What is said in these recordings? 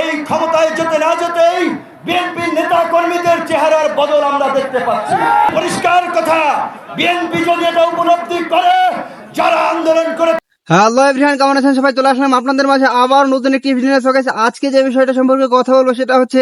এই ক্ষমতায় যেতে না যেতেই বিএনপির নেতা কর্মীদের চেহারার বদল আমরা দেখতে পাচ্ছি। পরিষ্কার কথা, বিএনপি যদি এটা উপলব্ধি করে, যারা আন্দোলন করে। হ্যালো এভরিওয়ান, কেমন আছেন সবাই? চলে আসলাম আপনাদের মাঝে আবার নতুন একটি ভিডিও নিয়ে। সকালে আজকে যে বিষয়টা সম্পর্কে কথা বলবো সেটা হচ্ছে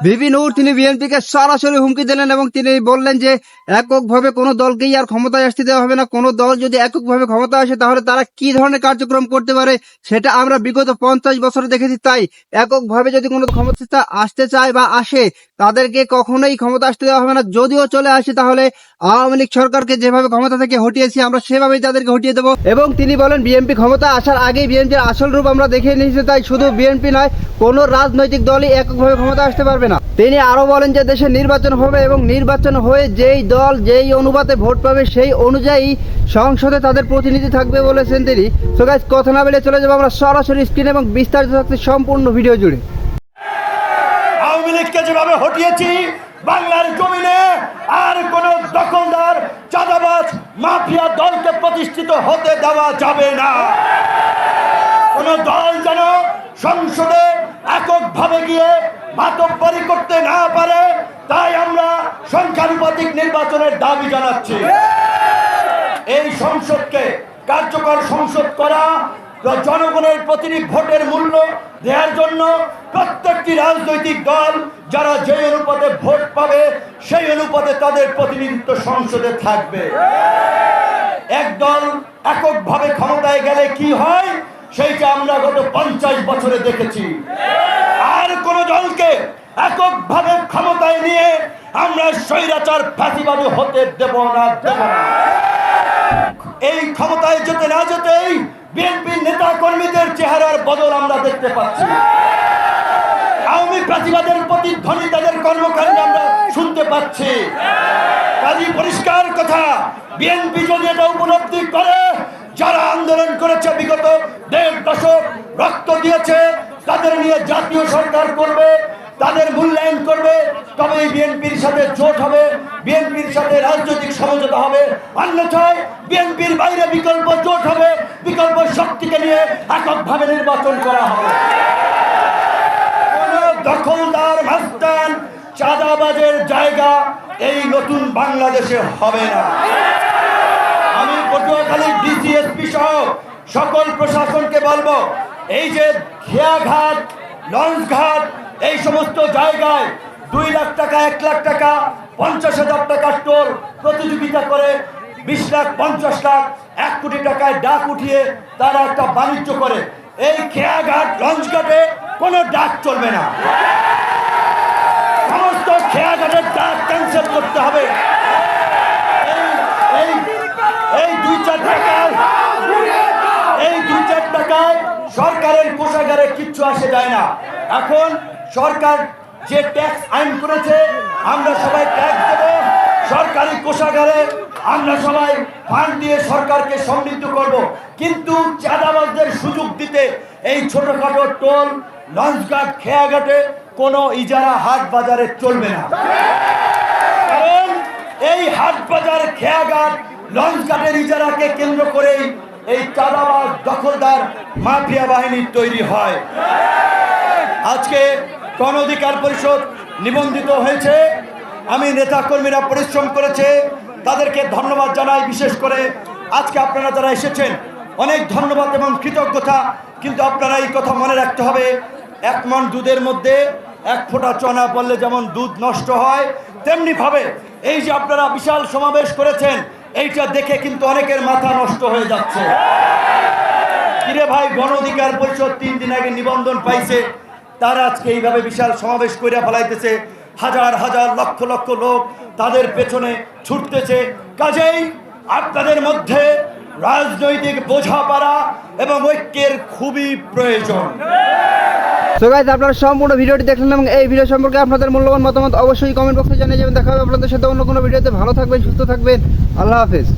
ভিপি নূর। তিনি বিএনপিকে সরাসরি হুমকি দিলেন এবং তিনি বললেন যে এককভাবে কোনো দলকেই আর ক্ষমতায় আসতে দেওয়া হবে না। কোনো দল যদি এককভাবে ক্ষমতা আসে তাহলে তারা কি ধরনের কার্যক্রম করতে পারে সেটা আমরা বিগত 50 বছরে দেখেছি। তাই এককভাবে যদি কোনো ক্ষমতা আসতে চায় বা আসে, তাদেরকে কখনোই ক্ষমতা আসতে দেওয়া হবে না। যদিও চলে আসে তাহলে আওয়ামী লীগ সরকারকে যেভাবে ক্ষমতা থেকে হটিয়েছি আমরা সেভাবেই তাদেরকে হটিয়ে দেবো। এবং তিনি বলেন বিএনপি ক্ষমতা আসার আগেই বিএনপির আসল রূপ আমরা দেখে নিয়েছি। তাই শুধু বিএনপি নয়, কোনো রাজনৈতিক দলই এককভাবে ক্ষমতা আসতে পারবে না। তিনি আরো বলেন যে দেশে নির্বাচন হবে এবং নির্বাচন হয়ে যেই দল যেই অনুপাতে ভোট পাবে সেই অনুযায়ী সংসদে তাদের প্রতিনিধি থাকবে বলেছেন তিনি। তো গাইস, কথা না বলে চলে যাবো আমরা সরাসরি স্ক্রিন এবং বিস্তারিত থাকছে সম্পূর্ণ ভিডিও জুড়ে। আওয়ামী লীগকে যেভাবে হটিয়েছি, বাংলার জমিনে আর কোন দখলদার চাঁদাবাজ মাফিয়া দলকে প্রতিষ্ঠিত হতে দেওয়া যাবে না। কোন দল যেন সংসদে এককভাবে গিয়ে মাতব্বরি করতে না পারে, তাই আমরা সংখ্যানুপাতিক নির্বাচনের দাবি জানাচ্ছি। এই সংসদকে কার্যকর সংসদ করা, জনগণের প্রতিটি ভোটের মূল্য দেওয়ার জন্য প্রত্যেকটি রাজনৈতিক দল যারা যে অনুপাতে ভোট পাবে সেই অনুপাতে তাদের প্রতিনিধিত্ব সংসদে থাকবে। এক দল এককভাবে ক্ষমতায় গেলে কি হয় সেইটা আমরা গত 50 বছরে দেখেছি। আর কোন দলকে এককভাবে ক্ষমতায় নিয়ে আমরা স্বৈরাচার ফ্যাসিবাদী হতে দেব না। এই ক্ষমতায় যেতে না যেতেই বিএনপির নেতা কর্মীদের চেহারার বদল আমরা দেখতে পাচ্ছি। আওয়ামী ফ্যাসিবাদের প্রতিধ্বনি তাদের কর্মকাণ্ডে আমরা শুনতে পাচ্ছি। কাজী পরিষ্কার কথা, বিএনপি যদি এটা উপলব্ধি করে, যারা আন্দোলন করেছে বিগত 1.5 দশক রক্ত দিয়েছে, তাদের নিয়ে জাতীয় সরকার করবে, তাদের মূল্যায়ন করবে, তবেই বিএনপির সাথে জোট হবে, বিএনপির সাথে রাজনৈতিক সমঝোতা হবে। অন্যথায় বিএনপির বাইরে বিকল্প জোট হবে, বিকল্প শক্তিকে নিয়ে এককভাবে নির্বাচন করা হবে। কোন দখলদার মাস্তান চাঁদাবাজের জায়গা এই নতুন বাংলাদেশে হবে না। আমি পটুয়াখালী ডিসিএসপি সহ সকল প্রশাসনকে বলবো, এই যে খেয়াঘাট, লঞ্চ ঘাট, এই সমস্ত জায়গায় 2 লাখ টাকা, 1 লাখ টাকা, 50,000 টাকার টোল প্রতিযোগিতা করে 20 লাখ, 50 লাখ, 1 কোটি টাকায় ডাক উঠিয়ে তারা একটা বাণিজ্য করে। এই খেয়াঘাট, লঞ্চ ঘাটে কোনো ডাক চলবে না। সমস্ত খেয়াঘাটের ডাক ক্যান্সেল করতে হবে। এই 2-4 টাকায় সরকারের কোষাগারে কিচ্ছু আসে যায় না। এখন সরকার যে ট্যাক্স আইন করেছে, আমরা সবাই ট্যাক্স দেব সরকারি কোষাগারে, আমরা সবাই ফান্ড দিয়ে সরকারকে সমৃদ্ধ করব। কিন্তু চাঁদাবাজদের সুযোগ দিতে এই ছোটখাটো টোল, লঞ্চঘাট, খেয়াঘাটে কোনো ইজারা হাট বাজারে চলবে না। কারণ এই হাট বাজার, খেয়াঘাট, লঞ্চঘাটের ইজারাকে কেন্দ্র করেই এই চাঁদাবাজ দখলদার মাফিয়া বাহিনী তৈরি হয়। আজকে গণ অধিকার পরিষদ নিবন্ধিত হয়েছে। আমি নেতা কর্মীরা পরিশ্রম করেছে, তাদেরকে ধন্যবাদ জানাই। বিশেষ করে আজকে আপনারা যারা এসেছেন, অনেক ধন্যবাদ এবং কৃতজ্ঞতা। কিন্তু আপনারা এই কথা মনে রাখতে হবে, 1 মণ দুধের মধ্যে 1 ফোঁটা চনা পড়লে যেমন দুধ নষ্ট হয়, তেমনি ভাবে এই যে আপনারা বিশাল সমাবেশ করেছেন, এইটা দেখে কিন্তু অনেকের মাথা নষ্ট হয়ে যাচ্ছে। কিরে ভাই, গণ অধিকার পরিষদ 3 দিন আগে নিবন্ধন পাইছে, তারা আজকে এইভাবে বিশাল সমাবেশ করে ফেলাইতেছে, হাজার হাজার লক্ষ লক্ষ লোক তাদের পেছনে ছুটতেছে। কাজেই আপনাদের মধ্যে রাজনৈতিক বোঝাপড়া এবং ঐক্যের খুবই প্রয়োজন। সো গাইস, আপনারা সম্পূর্ণ ভিডিওটি দেখলেন এবং এই ভিডিও সম্পর্কে আপনাদের মূল্যবান মতামত অবশ্যই কমেন্ট বক্সে জানিয়ে যাবেন। দেখা হবে আপনাদের সাথে অন্য কোনো ভিডিওতে। ভালো থাকবেন, সুস্থ থাকবেন, আল্লাহ হাফেজ।